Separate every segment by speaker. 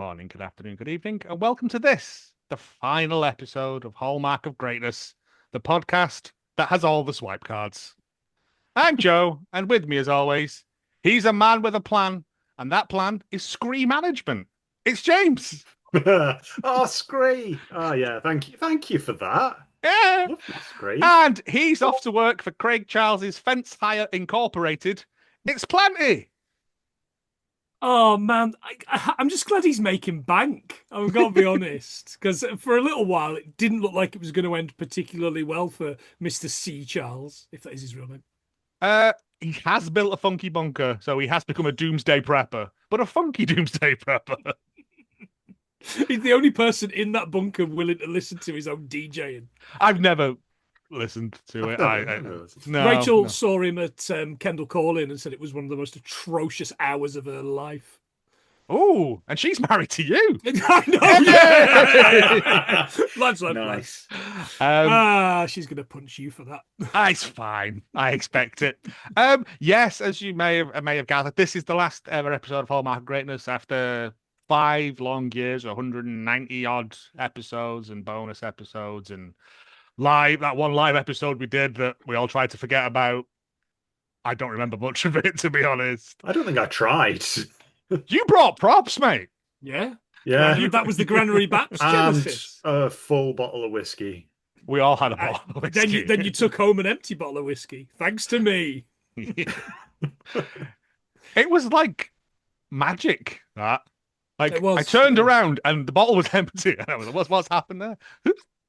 Speaker 1: morning, good afternoon, good evening, and welcome to this, the final episode of Hallmark of Greatness, the podcast that has all the swipe cards. I'm Joe, and with me, as always, he's a man with a plan, and that plan is screen management. It's James.
Speaker 2: Oh, Scree. Oh, yeah. Thank you for that.
Speaker 1: Yeah.
Speaker 2: Lovely, Scree.
Speaker 1: And he's off to work for Craig Charles's Fence Hire Incorporated. It's Plenty.
Speaker 3: Oh man, I'm just glad he's making bank. I've got to be honest, because for a little while it didn't look like it was going to end particularly well for Mr. C. Charles, if that is his real name.
Speaker 1: He has built a funky bunker, so he has become a doomsday prepper, but a funky doomsday prepper.
Speaker 3: He's the only person in that bunker willing to listen to his own DJing.
Speaker 1: I've never listened to it. No,
Speaker 3: Rachel saw him at Kendall Calling and said it was one of the most atrocious hours of her life.
Speaker 1: Oh, and she's married to you.
Speaker 3: I know. Lads,
Speaker 2: Nice.
Speaker 3: She's going to punch you for that.
Speaker 1: It's fine. I expect it. Yes, as you may have gathered, this is the last ever episode of Hallmark of Greatness after 5 long years, 190 odd episodes and bonus episodes and that one live episode we did that we all tried to forget about. I don't remember much of it, to be honest.
Speaker 2: I don't think I tried.
Speaker 1: You brought props, mate.
Speaker 3: Yeah. That was the Granary Baps Genesis.
Speaker 2: And a full bottle of whiskey.
Speaker 1: We all had a bottle of whiskey.
Speaker 3: Then you took home an empty bottle of whiskey, thanks to me.
Speaker 1: It was like magic, that. Like, I turned around and the bottle was empty. And I was like, what's happened there?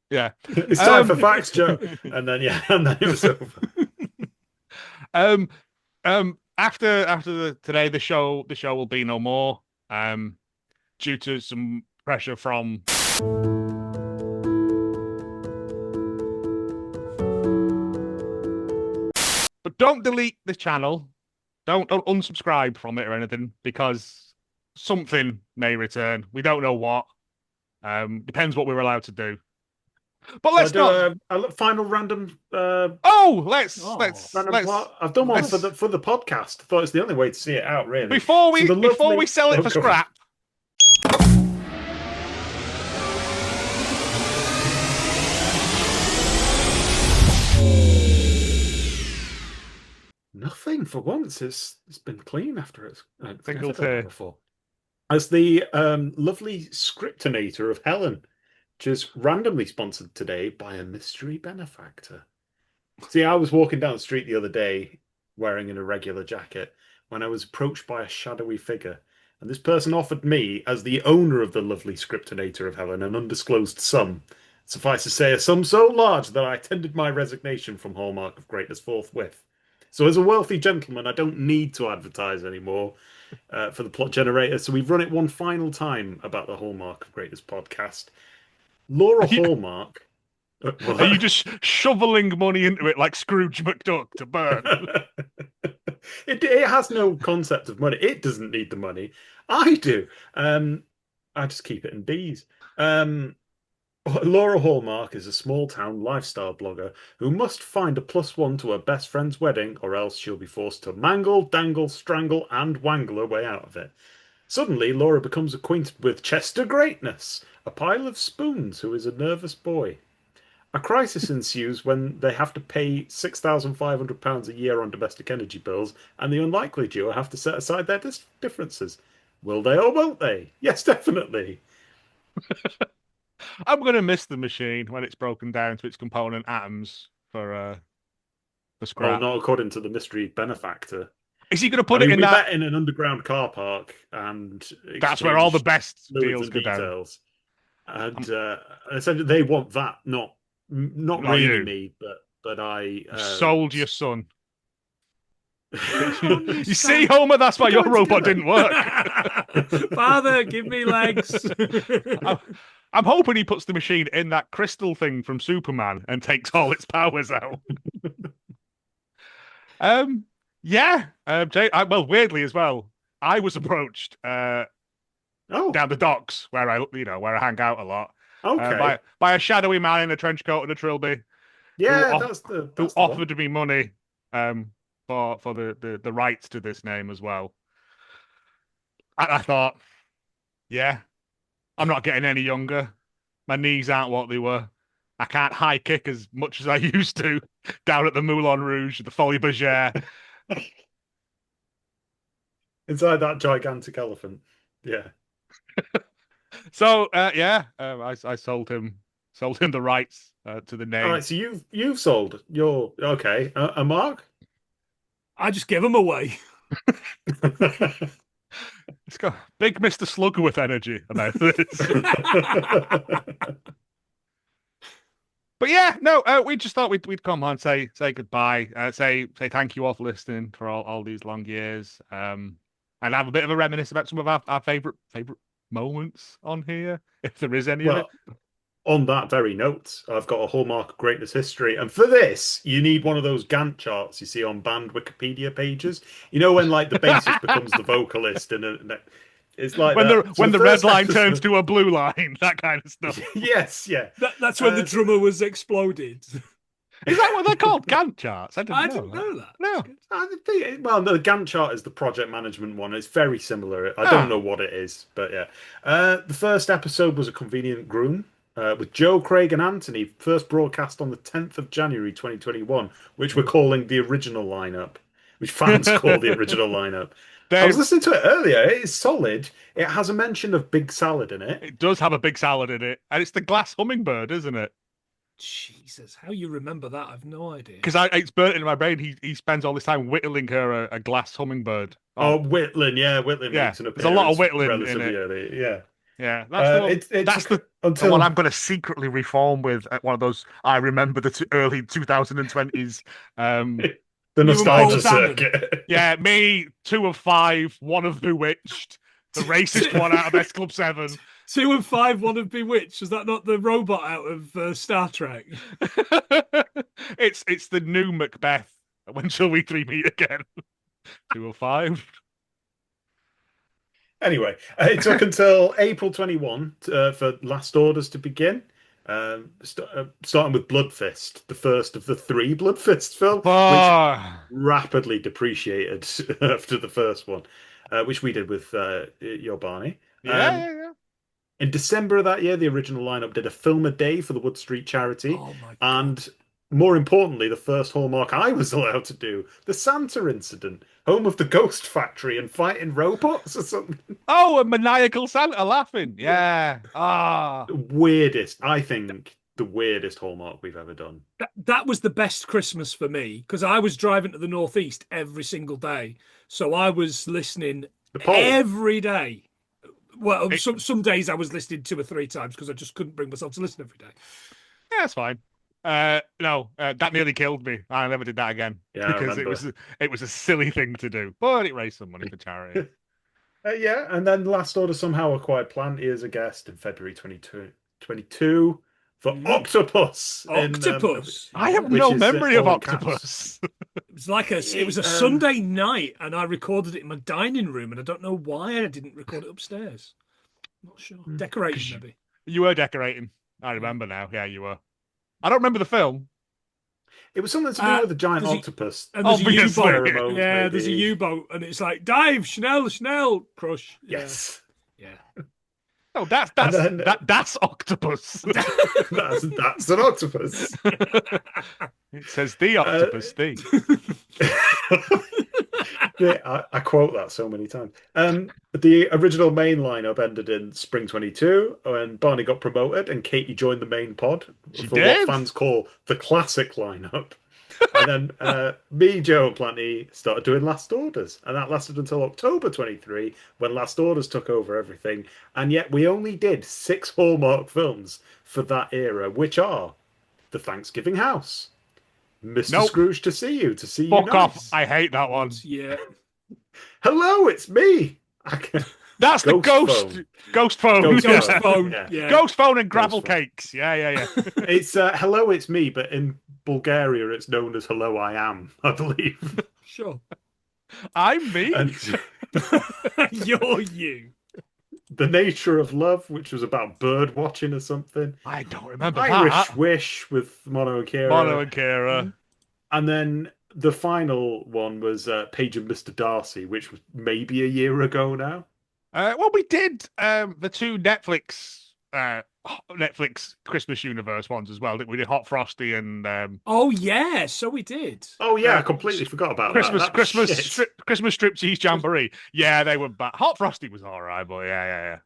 Speaker 1: Yeah.
Speaker 2: It's time for facts, Joe. And then it was over.
Speaker 1: After today, the show will be no more. Due to some pressure from but don't delete the channel. Don't unsubscribe from it or anything, because something may return. We don't know what. Depends what we're allowed to do. But let's not.
Speaker 2: A final random.
Speaker 1: Let's.
Speaker 2: Plot. I've done one for the podcast. I thought it's the only way to see it out, really.
Speaker 1: Before we sell it for scrap.
Speaker 2: Nothing for once. It's been clean after it's
Speaker 1: single tear.
Speaker 2: Before. As the lovely scriptonator of Helen, which is randomly sponsored today by a mystery benefactor. See, I was walking down the street the other day wearing an irregular jacket when I was approached by a shadowy figure. And this person offered me, as the owner of the lovely scriptonator of Helen, an undisclosed sum. Suffice to say, a sum so large that I tendered my resignation from Hallmark of Greatness forthwith. So as a wealthy gentleman, I don't need to advertise anymore for the plot generator. So we've run it one final time about the Hallmark of Greatness podcast. Laura Hallmark.
Speaker 1: Are you just shoveling money into it like Scrooge McDuck to burn?
Speaker 2: It has no concept of money. It doesn't need the money. I do. I just keep it in bees. Laura Hallmark is a small-town lifestyle blogger who must find a +1 to her best friend's wedding, or else she'll be forced to mangle, dangle, strangle, and wangle her way out of it. Suddenly, Laura becomes acquainted with Chester Greatness, a pile of spoons who is a nervous boy. A crisis ensues when they have to pay £6,500 a year on domestic energy bills, and the unlikely duo have to set aside their differences. Will they or won't they? Yes, definitely.
Speaker 1: I'm going to miss the machine when it's broken down to its component atoms for scrap.
Speaker 2: Well, not according to the mystery benefactor.
Speaker 1: Is he going to put it in that?
Speaker 2: In an underground car park, and
Speaker 1: that's where all the best deals go down.
Speaker 2: And essentially, they want that, not really
Speaker 1: you.
Speaker 2: Me, but I
Speaker 1: sold your son. You see, Homer, that's why your robot didn't work.
Speaker 3: Father, give me legs.
Speaker 1: I'm hoping he puts the machine in that crystal thing from Superman and takes all its powers out. Well, weirdly as well, I was approached down the docks where I hang out a lot.
Speaker 2: Okay.
Speaker 1: By a shadowy man in a trench coat and a trilby.
Speaker 2: Yeah,
Speaker 1: who offered me money for the rights to this name as well. And I thought, yeah, I'm not getting any younger. My knees aren't what they were. I can't high kick as much as I used to down at the Moulin Rouge, the Folie Bergère.
Speaker 2: Inside that gigantic elephant. Yeah.
Speaker 1: So yeah, I sold him the rights to the
Speaker 2: All right,
Speaker 1: name.
Speaker 2: so you've sold your okay. A Mark?
Speaker 3: I just give them away.
Speaker 1: It's got big Mr. Slugworth energy about this. But yeah, no, we just thought we'd come on, say goodbye, say thank you all for listening for all these long years, and have a bit of a reminisce about some of our favorite moments on here, if there is any of it.
Speaker 2: Well, on that very note, I've got a Hallmark of Greatness history, and for this, you need one of those Gantt charts you see on band Wikipedia pages. You know when like the bassist becomes the vocalist, and it's like
Speaker 1: When
Speaker 2: that. So
Speaker 1: the red
Speaker 2: first
Speaker 1: line turns
Speaker 2: episode,
Speaker 1: to a blue line, that kind of stuff.
Speaker 2: yes, yeah.
Speaker 3: That's when the
Speaker 2: So
Speaker 3: drummer was exploded.
Speaker 1: Is that what they're called? Gantt charts? I
Speaker 3: I
Speaker 1: didn't
Speaker 3: didn't
Speaker 1: know
Speaker 3: know that.
Speaker 1: No.
Speaker 2: I think, well, no, the Gantt chart is the project management one. It's very similar. I
Speaker 1: Ah.
Speaker 2: don't know what it is, but yeah. The first episode was A Convenient Groom with Joe, Craig, and Anthony, first broadcast on the 10th of January 2021, which we're calling the original lineup, which fans call the original lineup. I
Speaker 1: They
Speaker 2: was listening to it earlier. It is solid. It has a mention of Big Salad in it.
Speaker 1: It does have a big salad in it, and it's the glass hummingbird, isn't it?
Speaker 3: Jesus, how you remember that? I've no idea.
Speaker 1: Because it's burnt into my brain. He spends all this time whittling her a glass hummingbird.
Speaker 2: Oh, Whitland, yeah, Whitland
Speaker 1: Yeah,
Speaker 2: makes an
Speaker 1: there's a lot of
Speaker 2: appearance
Speaker 1: whittling in
Speaker 2: relatively
Speaker 1: it.
Speaker 2: early. Yeah.
Speaker 1: Yeah, that's the one.
Speaker 2: It
Speaker 1: That's
Speaker 2: took
Speaker 1: the one
Speaker 2: until
Speaker 1: I'm going to secretly reform with at one of those. I remember the early 2020s.
Speaker 2: the
Speaker 3: You and Paul
Speaker 2: nostalgia
Speaker 3: Salmon.
Speaker 2: circuit.
Speaker 1: Yeah, me 2 of 5, one of Bewitched, the racist one out of S Club 7.
Speaker 3: 2 and 5, one of Bewitched. Was that not the robot out of Star Trek?
Speaker 1: It's the new Macbeth. When shall we three meet again? 2 of 5.
Speaker 2: Anyway, it took until April 21 for Last Orders to begin. Starting with Bloodfist, the first of the 3 Bloodfist films, which rapidly depreciated after the first one, which we did with your Barney.
Speaker 1: Yeah.
Speaker 2: In December of that year, the original lineup did a film a day for the Wood Street charity.
Speaker 3: Oh my God.
Speaker 2: And more importantly, the first Hallmark I was allowed to do, the Santa Incident, home of the Ghost Factory and fighting robots or something.
Speaker 1: Oh, a maniacal Santa laughing. Yeah.
Speaker 2: Weirdest, I think, the weirdest Hallmark we've ever done.
Speaker 3: That was the best Christmas for me because I was driving to the Northeast every single day. So I was listening every day. Well, some days I was listening 2 or 3 times because I just couldn't bring myself to listen every day.
Speaker 1: Yeah, that's fine. No, that nearly killed me. I never did that again because it was a silly thing to do, but it raised some money for charity.
Speaker 2: Yeah, and then Last Order somehow acquired Planty as a guest in February 2022 for Octopus.
Speaker 3: Octopus.
Speaker 1: I have no memory of Octopus.
Speaker 3: It was a Sunday night, and I recorded it in my dining room, and I don't know why I didn't record it upstairs. I'm not sure. Decorating, maybe.
Speaker 1: You were decorating. I remember now. Yeah, you were. I don't remember the film.
Speaker 2: It was something to do with the giant octopus.
Speaker 3: And there's a
Speaker 1: U-boat.
Speaker 3: Yeah, there's a U-boat, and it's like, dive, Chanel, crush.
Speaker 2: Yes.
Speaker 3: Yeah.
Speaker 1: Oh, that's Octopus.
Speaker 2: that's an octopus.
Speaker 1: It says the Octopus thing.
Speaker 2: Yeah, I quote that so many times. The original main lineup ended in spring 22 when Barney got promoted and Katie joined the main pod what fans call the classic lineup. And then me, Joe, and Planty started doing Last Orders, and that lasted until October 23 when Last Orders took over everything. And yet we only did 6 Hallmark films for that era, which are The Thanksgiving House, Mr. Scrooge to see you
Speaker 1: Fuck
Speaker 2: nice.
Speaker 1: off. I hate that one.
Speaker 3: Yeah.
Speaker 2: Hello, it's me.
Speaker 1: That's the ghost phone.
Speaker 3: Ghost phone.
Speaker 2: Yeah.
Speaker 1: Ghost phone and gravel cakes. Yeah.
Speaker 2: It's hello, it's me, but in Bulgaria it's known as hello, I am, I believe.
Speaker 3: Sure.
Speaker 1: I'm me.
Speaker 3: You're you.
Speaker 2: The Nature of Love, which was about bird watching or something.
Speaker 1: I don't remember
Speaker 2: Irish
Speaker 1: that.
Speaker 2: Wish with Mono and Kira.
Speaker 1: Mono and Kira.
Speaker 2: And then the final one was Paige and Mr. Darcy, which was maybe a year ago now.
Speaker 1: Well, we did the two Netflix Christmas universe ones as well. We did Hot Frosty and
Speaker 3: Oh yeah, so we did.
Speaker 2: Oh yeah, I completely forgot about
Speaker 1: Christmas
Speaker 2: that. That was
Speaker 1: Christmas
Speaker 2: shit.
Speaker 1: Christmas Striptease Jamboree. Yeah, they were bad. Hot Frosty was all right, but yeah.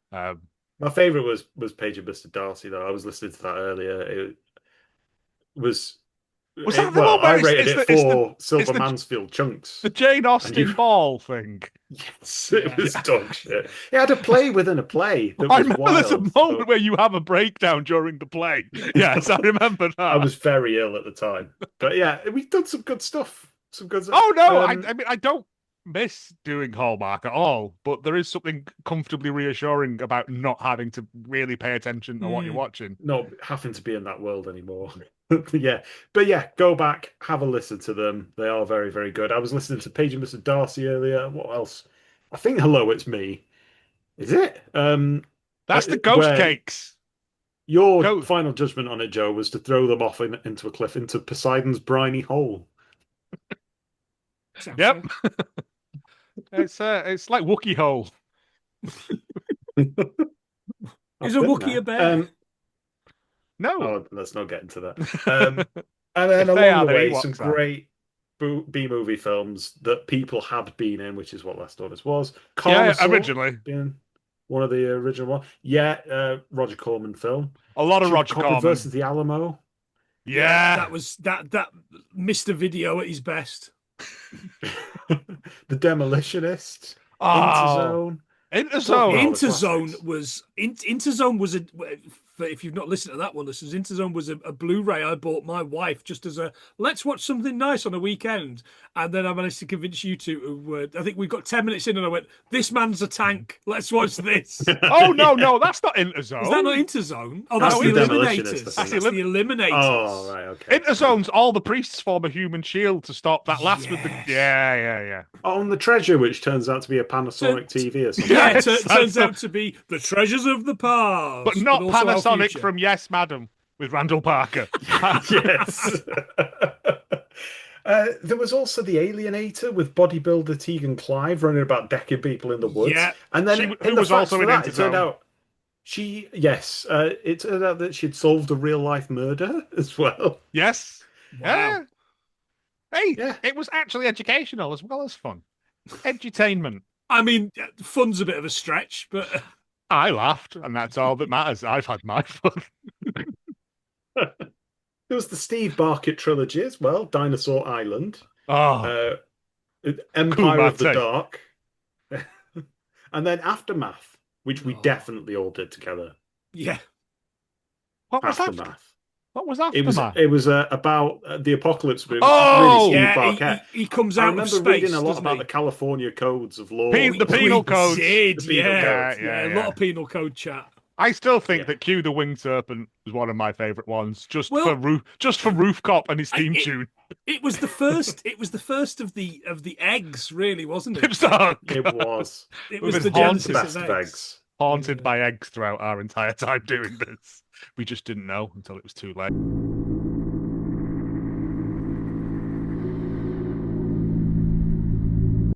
Speaker 2: My favorite was Page and Mr. Darcy, though. I was listening to that earlier. It was
Speaker 1: Was that the one
Speaker 2: I
Speaker 1: where
Speaker 2: rated it for Silver
Speaker 1: the
Speaker 2: Mansfield chunks.
Speaker 1: the Jane
Speaker 2: And you
Speaker 1: Austen ball thing?
Speaker 2: Yes, it was dog shit. It had a play within a play that
Speaker 1: I
Speaker 2: was
Speaker 1: remember
Speaker 2: wild.
Speaker 1: there's a moment where you have a breakdown during the play. Yes, I remember that.
Speaker 2: I was very ill at the time, but yeah, we've done some good stuff. Some good stuff.
Speaker 1: Oh no, I mean I don't miss doing Hallmark at all, but there is something comfortably reassuring about not having to really pay attention to what you're watching.
Speaker 2: Not having to be in that world anymore. Yeah, but yeah, go back, have a listen to them. They are very, very good. I was listening to Page and Mr. Darcy earlier. What else? I think Hello, It's Me. Is it?
Speaker 1: That's the ghost
Speaker 2: where
Speaker 1: cakes.
Speaker 2: Your final judgment on it, Joe, was to throw them off into a cliff, into Poseidon's briny hole.
Speaker 1: Yep. It's like Wookiee hole.
Speaker 3: Is a Wookiee a bear?
Speaker 1: No.
Speaker 2: Oh, let's not get into that. And then along the way, some great B-movie films that people had been in, which is what Last Orders was.
Speaker 1: Yeah, originally.
Speaker 2: Being one of the original ones. Yeah, Roger Corman film.
Speaker 1: A lot of Roger Corman
Speaker 2: versus the Alamo.
Speaker 1: Yeah.
Speaker 3: That was that Mr. Video at his best.
Speaker 2: The Demolitionist.
Speaker 1: Oh.
Speaker 3: Interzone was a. If you've not listened to that one, listeners, Interzone was a Blu-ray I bought my wife just as a let's watch something nice on a weekend, and then I managed to convince you to. I think we got 10 minutes in, and I went, "This man's a tank. Let's watch this."
Speaker 1: Oh no, that's not Interzone.
Speaker 3: Is that not Interzone? Oh, that's the Eliminators. That's the Eliminators.
Speaker 2: Oh right, okay.
Speaker 1: Interzone's all the priests form a human shield to stop that last with the. Yeah.
Speaker 2: On the treasure, which turns out to be a Panasonic TV or something.
Speaker 3: Yeah, it turns out to be the treasures of the past,
Speaker 1: but not Panasonic from Yes, Madam with Randall Parker.
Speaker 2: Yes. There was also The Alienator with bodybuilder Tegan Clive running about decking people in the woods.
Speaker 3: Yeah.
Speaker 2: And then
Speaker 1: who was also in Interzone.
Speaker 2: It turned out it turned out that she'd solved a real life murder as well.
Speaker 1: Yes.
Speaker 3: Wow.
Speaker 1: Hey, it was actually educational as well as fun. Edutainment.
Speaker 3: I mean, fun's a bit of a stretch, but
Speaker 1: I laughed, and that's all that matters. I've had my fun.
Speaker 2: There was the Steve Barkett trilogy as well, Dinosaur Island, Empire of the Dark, and then Aftermath, which we definitely all did together.
Speaker 3: Yeah.
Speaker 1: What was Aftermath? What was Aftermath?
Speaker 2: It was about the apocalypse movie.
Speaker 1: Oh,
Speaker 2: really Steve Barkett.
Speaker 3: He comes out.
Speaker 2: I remember reading a lot about the California codes of law.
Speaker 1: The penal codes.
Speaker 3: A lot of penal code chat.
Speaker 1: I still think that Q the Winged Serpent was one of my favourite ones, just for Roof Cop and his theme tune.
Speaker 3: It was the first. It was the first of the eggs, really, wasn't it?
Speaker 2: It was.
Speaker 3: It was the genesis of eggs.
Speaker 1: Haunted by eggs throughout our entire time doing this. We just didn't know until it was too late.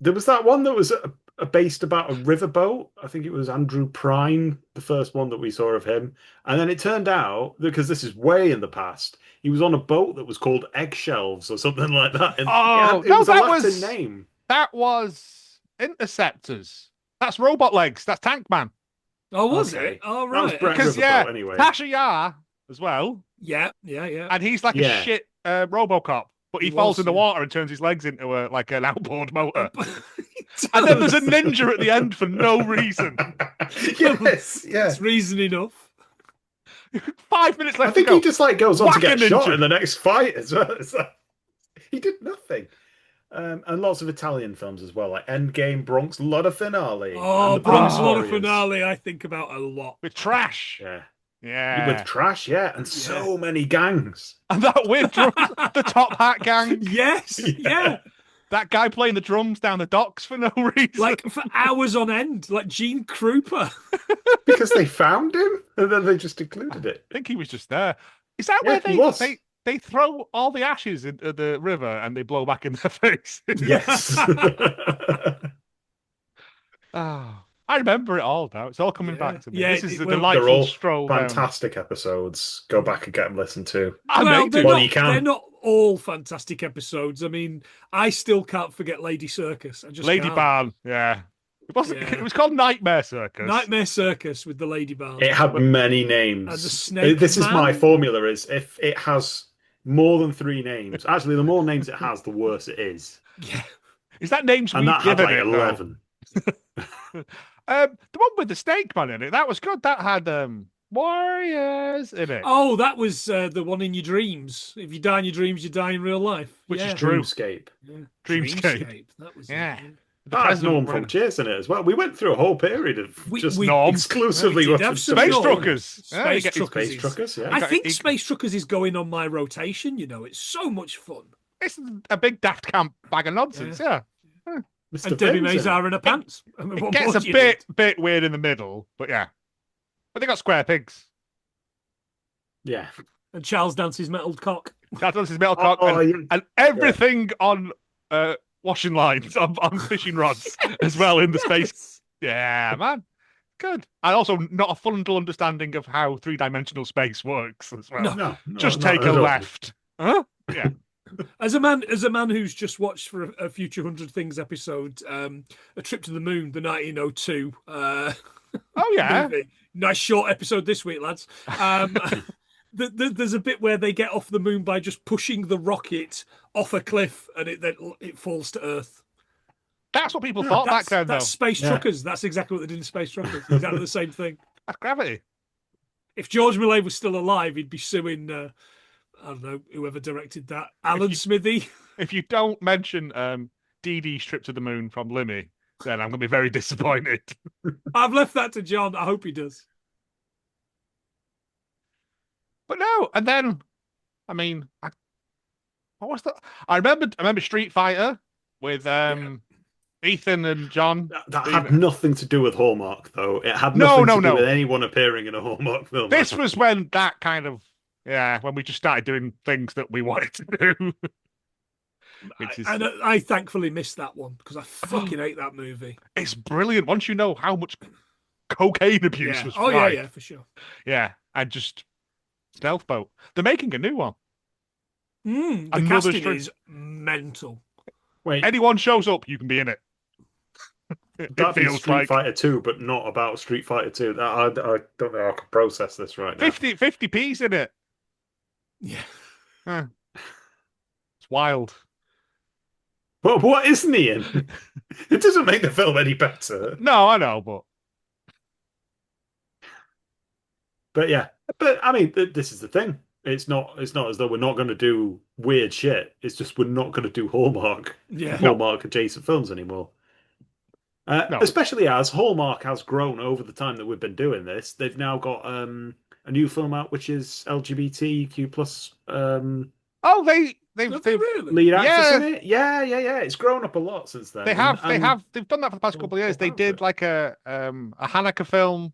Speaker 2: There was that one that was based about a riverboat. I think it was Andrew Prine, the first one that we saw of him. And then it turned out, because this is way in the past, he was on a boat that was called Eggshelves or something like that. And
Speaker 1: that
Speaker 2: was a name.
Speaker 1: That was Interceptors. That's Robot Legs. That's Tank Man.
Speaker 3: Oh, was it? Oh, right.
Speaker 1: Because
Speaker 2: anyway.
Speaker 1: Tasha Yar as well.
Speaker 3: Yeah.
Speaker 1: And he's like a shit RoboCop, but he falls in the water and turns his legs into an outboard motor. And then there's a ninja at the end for no reason.
Speaker 2: Yes,
Speaker 3: it's reason enough.
Speaker 1: 5 minutes left.
Speaker 2: I think
Speaker 1: he
Speaker 2: just goes on to get shot in the next fight as well. He did nothing. And lots of Italian films as well, like Endgame, Bronx, a lot of Finale.
Speaker 3: Oh, Bronx, a lot of Finale. I think about a lot
Speaker 1: with Trash.
Speaker 2: Yeah, with Trash. And so many gangs.
Speaker 1: And that weird the Top Hat gang.
Speaker 3: Yes, yeah.
Speaker 1: That guy playing the drums down the docks for no reason,
Speaker 3: like for hours on end, like Gene Krupa.
Speaker 2: Because they found him and then they just included it.
Speaker 1: I think he was just there. Is that where they throw all the ashes into the river and they blow back in their face?
Speaker 2: Yes.
Speaker 1: I remember it all now. It's all coming
Speaker 3: Yeah.
Speaker 1: back to me.
Speaker 3: Yeah,
Speaker 1: This is a
Speaker 3: well,
Speaker 2: They're
Speaker 1: delightful
Speaker 2: all
Speaker 1: stroll down.
Speaker 2: fantastic episodes. Go back and get them listened to.
Speaker 1: I
Speaker 3: well,
Speaker 1: may
Speaker 3: they're
Speaker 1: do.
Speaker 2: Well,
Speaker 3: not.
Speaker 2: you can.
Speaker 3: They're not all fantastic episodes. I mean, I still can't forget Lady Circus. I just
Speaker 1: Lady
Speaker 3: can't.
Speaker 1: Barn, yeah. It wasn't.
Speaker 3: Yeah.
Speaker 1: It was called Nightmare Circus.
Speaker 3: Nightmare Circus with the Lady Barn
Speaker 2: It had many
Speaker 3: and the
Speaker 2: names.
Speaker 3: Snake
Speaker 2: This is my
Speaker 3: Man.
Speaker 2: formula: is if it has more than 3 names. Actually, the more names it has, the worse it is.
Speaker 3: Yeah.
Speaker 1: Is that names
Speaker 2: And
Speaker 1: we've
Speaker 2: that had
Speaker 1: given
Speaker 2: like
Speaker 1: it?
Speaker 2: 11.
Speaker 1: The one with the snake man in it. That was good. That had warriors in it,
Speaker 3: Oh, that was the one in your dreams. If you die in your dreams, you die in real life.
Speaker 1: which is
Speaker 3: Yeah.
Speaker 1: true.
Speaker 2: Dreamscape.
Speaker 3: Yeah.
Speaker 1: Dreamscape.
Speaker 3: That was
Speaker 1: Yeah.
Speaker 3: it.
Speaker 1: The
Speaker 2: That had
Speaker 1: president
Speaker 2: Norm from
Speaker 1: running-
Speaker 2: Cheers in it as well. We went through a whole period of
Speaker 3: We-
Speaker 2: just
Speaker 3: we-
Speaker 1: Norm.
Speaker 2: exclusively
Speaker 3: We did have
Speaker 2: watching
Speaker 3: some
Speaker 1: Space
Speaker 3: Norm.
Speaker 1: Truckers. Yeah, you
Speaker 3: Space
Speaker 1: get-
Speaker 3: Truckers.
Speaker 2: Space Truckers. Yeah.
Speaker 3: I
Speaker 1: got-
Speaker 3: think
Speaker 1: it-
Speaker 3: Space Truckers is going on my rotation. You know, it's so much fun.
Speaker 1: It's a big daft camp bag of nonsense. Yeah.
Speaker 2: Mr.
Speaker 3: And Debbie
Speaker 2: Finn's in
Speaker 3: Mazar in her pants. I mean,
Speaker 1: It
Speaker 3: what
Speaker 1: gets
Speaker 3: more
Speaker 1: a
Speaker 3: do you
Speaker 1: bit weird in the middle, but yeah. But they got square pigs.
Speaker 2: Yeah.
Speaker 3: need? And Charles dances metal cock.
Speaker 1: That does his metal cock
Speaker 2: Oh, yeah.
Speaker 1: and everything on washing lines on fishing rods as well in the space. Yeah, man. Good. And also not a fundamental understanding of how 3-dimensional space works as well.
Speaker 2: No,
Speaker 1: Just
Speaker 2: not
Speaker 1: take
Speaker 2: at
Speaker 1: a
Speaker 2: all.
Speaker 1: left. Huh? Yeah.
Speaker 3: As a man who's just watched for a future 100 Things episode, A Trip to the Moon, the 1902
Speaker 1: Oh yeah.
Speaker 3: movie. Nice short episode this week, lads. There's a bit where they get off the moon by just pushing the rocket off a cliff, and it falls to Earth.
Speaker 1: That's what people thought back then, though.
Speaker 3: That's Space
Speaker 2: Yeah.
Speaker 3: Truckers. That's exactly what they did in Space Truckers. Exactly the same thing.
Speaker 1: That's gravity.
Speaker 3: If George Millay was still alive, he'd be suing. I don't know whoever directed that. Alan Smithy.
Speaker 1: If you don't mention Dee Dee's trip to the moon from Limmy, then I'm going to be very disappointed.
Speaker 3: I've left that to John. I hope he does.
Speaker 1: But no, and then, I mean, what was that? I remember Street Fighter with Ethan and John.
Speaker 2: That had nothing to do with Hallmark, though. It had
Speaker 1: No,
Speaker 2: nothing to
Speaker 1: no.
Speaker 2: do with anyone appearing in a Hallmark film.
Speaker 1: This was when that kind of, when we just started doing things that we wanted to do. Which is,
Speaker 3: I thankfully missed that one because I fucking hate that movie.
Speaker 1: it's brilliant once you know how much cocaine abuse
Speaker 3: Yeah.
Speaker 1: was.
Speaker 3: Oh
Speaker 1: right.
Speaker 3: yeah, for sure.
Speaker 1: Yeah, and just Stealth Boat. They're making a new one.
Speaker 3: The
Speaker 1: Another
Speaker 3: casting
Speaker 1: string-
Speaker 3: is mental.
Speaker 2: Wait,
Speaker 1: Anyone shows up, you can be in it. It
Speaker 2: that'd be
Speaker 1: feels
Speaker 2: Street
Speaker 1: like
Speaker 2: Fighter 2, but not about Street Fighter 2. I don't know how I can process this right now.
Speaker 1: 50p's in it.
Speaker 3: Yeah.
Speaker 1: It's wild.
Speaker 2: Well, what isn't he in? It doesn't make the film any better.
Speaker 1: No, I know,
Speaker 2: But yeah, but I mean, this is the thing. It's not as though we're not going to do weird shit. It's just we're not going to do Hallmark adjacent films anymore.
Speaker 1: No.
Speaker 2: Especially as Hallmark has grown over the time that we've been doing this. They've now got a new film out which is LGBTQ plus.
Speaker 1: Oh, they've
Speaker 3: really?
Speaker 2: Lead actress in it. Yeah. It's grown up a lot since then.
Speaker 1: they've done that for the past couple of years. They did like a Hanukkah film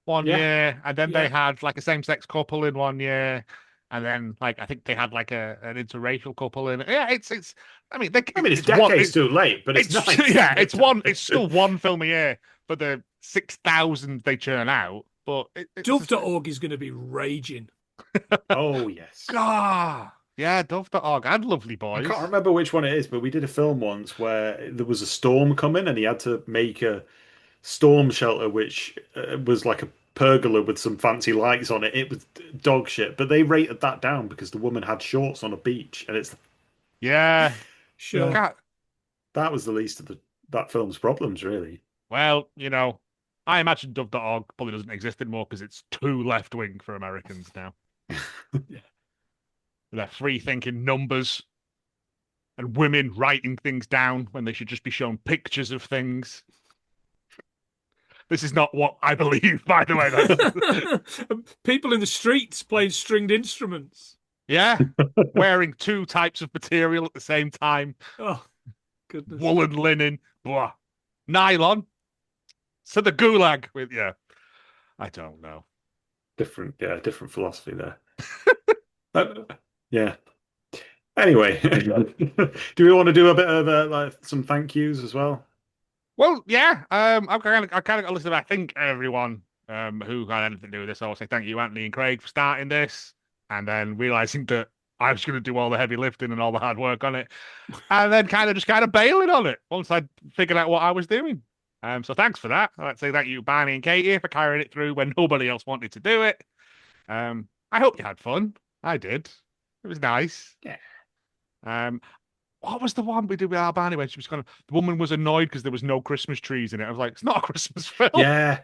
Speaker 1: one year, and then they had like a same-sex couple in one year, and then like I think they had like an interracial couple in it. Yeah, it's. I mean,
Speaker 2: it's decades too late, but it's nice.
Speaker 1: Yeah, it's still one film a year for the 6,000 they churn out. But
Speaker 3: Dove.org is going to be raging.
Speaker 2: Oh yes.
Speaker 1: God. Yeah, Dove.org and Lovely
Speaker 2: I
Speaker 1: Boys.
Speaker 2: can't remember which one it is, but we did a film once where there was a storm coming and he had to make a storm shelter, which was like a pergola with some fancy lights on it. It was dog shit, but they rated that down because the woman had shorts on a beach, and it's
Speaker 1: Yeah.
Speaker 3: Sure.
Speaker 1: God.
Speaker 2: that was the least of that film's problems, really.
Speaker 1: Well, I imagine Dove.org probably doesn't exist anymore because it's too left wing for Americans now.
Speaker 3: Yeah.
Speaker 1: They're free thinking numbers and women writing things down when they should just be shown pictures of things. This is not what I believe, by the way.
Speaker 3: People in the streets playing stringed instruments.
Speaker 1: Yeah. Wearing two types of material at the same time.
Speaker 3: Oh, goodness.
Speaker 1: Wool and linen. Blah. Nylon. So the gulag with, I don't know.
Speaker 2: Different philosophy there. Yeah. Anyway, do we want to do a bit of some thank yous as well?
Speaker 1: Well, yeah. I kind of got a list of, I think, everyone who had anything to do with this. I will say thank you, Anthony and Craig, for starting this, and then realizing that I was going to do all the heavy lifting and all the hard work on it, and then kind of bailing on it once I figured out what I was doing. So thanks for that. I'd like to say thank you, Barney and Katie, for carrying it through when nobody else wanted to do it. I hope you had fun. I did. It was nice.
Speaker 2: Yeah.
Speaker 1: What was the one we did with our Barney when she was kind of, the woman was annoyed because there was no Christmas trees in it. I was like, it's not a Christmas film.
Speaker 2: Yeah.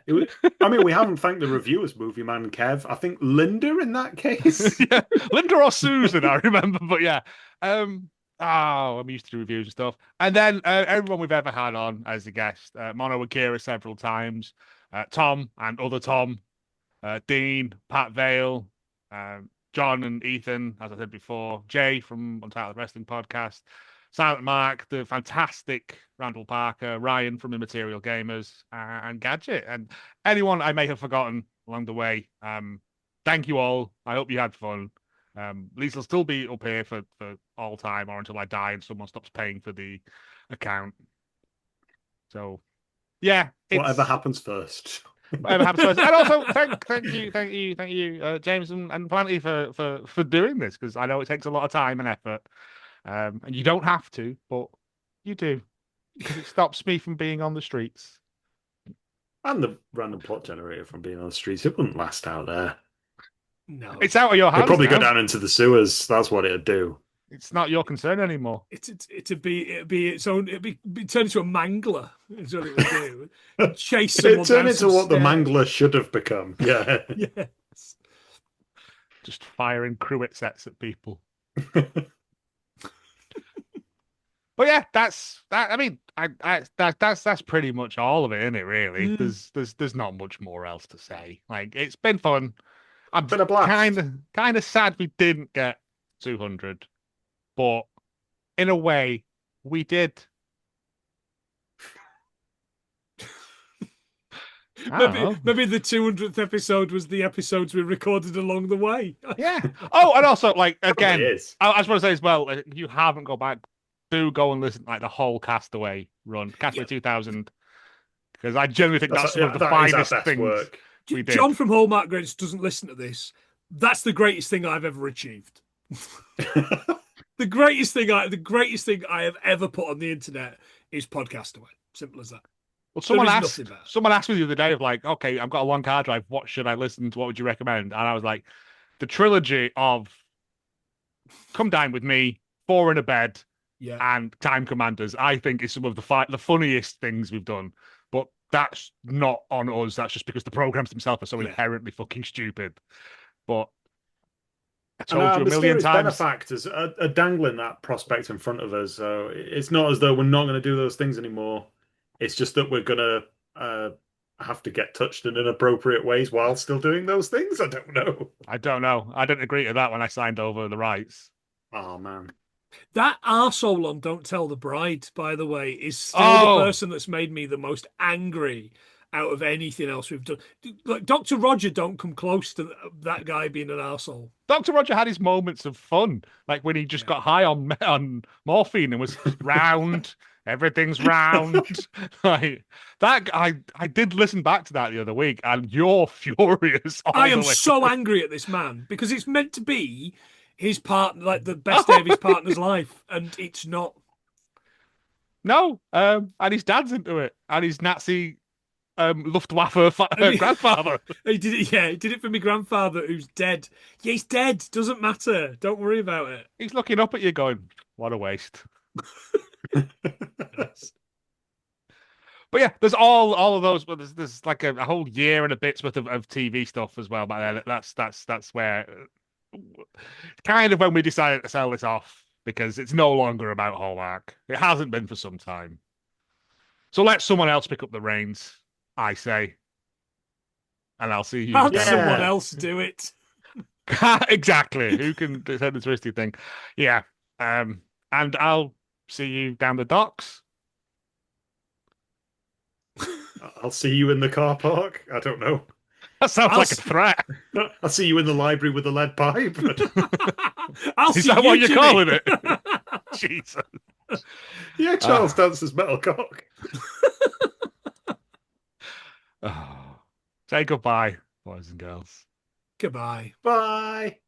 Speaker 2: I mean, we haven't thanked the reviewers, Movie Man Kev. I think Linda in that case.
Speaker 1: Yeah, Linda or Susan, I remember. But yeah. I'm used to do reviews and stuff. And then everyone we've ever had on as a guest, Mono and Kira several times, Tom and other Tom, Dean, Pat Vale, John and Ethan, as I said before, Jay from Untitled Wrestling Podcast, Silent Mark, the fantastic Randall Parker, Ryan from Immaterial Gamers, and Gadget, and anyone I may have forgotten along the way. Thank you all. I hope you had fun. Lisa will still be up here for all time or until I die and someone stops paying for the account. So, yeah.
Speaker 2: Whatever happens first.
Speaker 1: Whatever happens first. And also, thank you, James and Plenty for doing this, because I know it takes a lot of time and effort. And you don't have to, but you do, because it stops me from being on the streets.
Speaker 2: And the random plot generator from being on the streets. It wouldn't last out there.
Speaker 3: No,
Speaker 1: It's out of your hands.
Speaker 2: It'd probably
Speaker 1: now.
Speaker 2: go down into the sewers. That's what it'd do.
Speaker 1: It's not your concern anymore.
Speaker 3: it'd be its own. It'd be turned into a mangler. Is what it would do. Chase someone.
Speaker 2: It'd turn
Speaker 3: down
Speaker 2: into
Speaker 3: some
Speaker 2: what the
Speaker 3: stairs.
Speaker 2: mangler should have become. Yeah.
Speaker 3: Yes.
Speaker 1: Just firing cruet sets at people. But yeah, that's that. I mean, that's pretty much all of it, isn't it? Really, there's not much more else to say. Like, it's been fun. I'm
Speaker 2: Been a blast.
Speaker 1: kind of sad we didn't get 200, but in a way, we did. I don't know.
Speaker 3: Maybe the 200th episode was the episodes we recorded along the way.
Speaker 1: Yeah. Oh, and also, like,
Speaker 2: Probably
Speaker 1: again,
Speaker 2: is.
Speaker 1: I just want to say as well, if you haven't gone back, do go and listen to, like, the whole Castaway run, Castaway 2000, because I genuinely think that's some of the
Speaker 2: that is our
Speaker 1: finest
Speaker 2: best
Speaker 1: things
Speaker 2: work.
Speaker 1: we did.
Speaker 3: John from Hallmark Greats doesn't listen to this. That's the greatest thing I've ever achieved. The greatest thing I have ever put on the internet is Podcastaway. Simple as that.
Speaker 1: Well, someone
Speaker 3: There is
Speaker 1: asked,
Speaker 3: nothing better.
Speaker 1: someone asked me the other day of like, okay, I've got a long hard drive. What should I listen to? What would you recommend? And I was like, the trilogy of Come Dine With Me, Four in a Bed,
Speaker 3: Yeah.
Speaker 1: and Time Commanders, I think is some of the funniest things we've done. But that's not on us. That's just because the programs themselves are so inherently fucking stupid. But I told you a million
Speaker 2: mysterious
Speaker 1: times.
Speaker 2: benefactors are dangling that prospect in front of us. So it's not as though we're not going to do those things anymore. It's just that we're going to have to get touched in inappropriate ways while still doing those things. I don't know.
Speaker 1: I don't know. I didn't agree to that when I signed over the rights.
Speaker 2: Oh, man.
Speaker 3: That arsehole on Don't Tell the Bride, by the way, is still
Speaker 1: Oh.
Speaker 3: the person that's made me the most angry out of anything else we've done. Like, Dr. Roger don't come close to that guy being an arsehole.
Speaker 1: Dr. Roger had his moments of fun, like when he just got high on morphine and was round. Everything's round. Like that. I did listen back to that the other week, and you're furious. all
Speaker 3: I am
Speaker 1: the way
Speaker 3: so
Speaker 1: through.
Speaker 3: angry at this man because it's meant to be his partner, like the best day of his partner's life, and it's not.
Speaker 1: No, and his dad's into it, and his Nazi Luftwaffe grandfather.
Speaker 3: He did it. Yeah, he did it for my grandfather, who's dead. Yeah, he's dead. Doesn't matter. Don't worry about it.
Speaker 1: He's looking up at you, going, "What a waste." But yeah, there's all of those. But there's like a whole year and a bit's worth of TV stuff as well. But that's where kind of when we decided to sell this off, because it's no longer about Hallmark. It hasn't been for some time. So let someone else pick up the reins, I say, and I'll see you.
Speaker 3: How
Speaker 1: down
Speaker 3: someone
Speaker 1: there.
Speaker 3: else do it?
Speaker 1: Exactly. Who can say the twisty thing? Yeah. And I'll see you down the docks.
Speaker 2: I'll see you in the car park. I don't know.
Speaker 1: That sounds
Speaker 3: I'll
Speaker 1: like a
Speaker 3: s-
Speaker 1: threat.
Speaker 2: I'll see you in the library with a lead pipe.
Speaker 3: I'll
Speaker 1: Is
Speaker 3: see
Speaker 1: that
Speaker 3: you,
Speaker 1: what you're
Speaker 3: Jimmy.
Speaker 1: calling it? Jesus.
Speaker 2: Yeah, Charles dances metal cock.
Speaker 1: Say goodbye, boys and girls.
Speaker 3: Goodbye.
Speaker 2: Bye.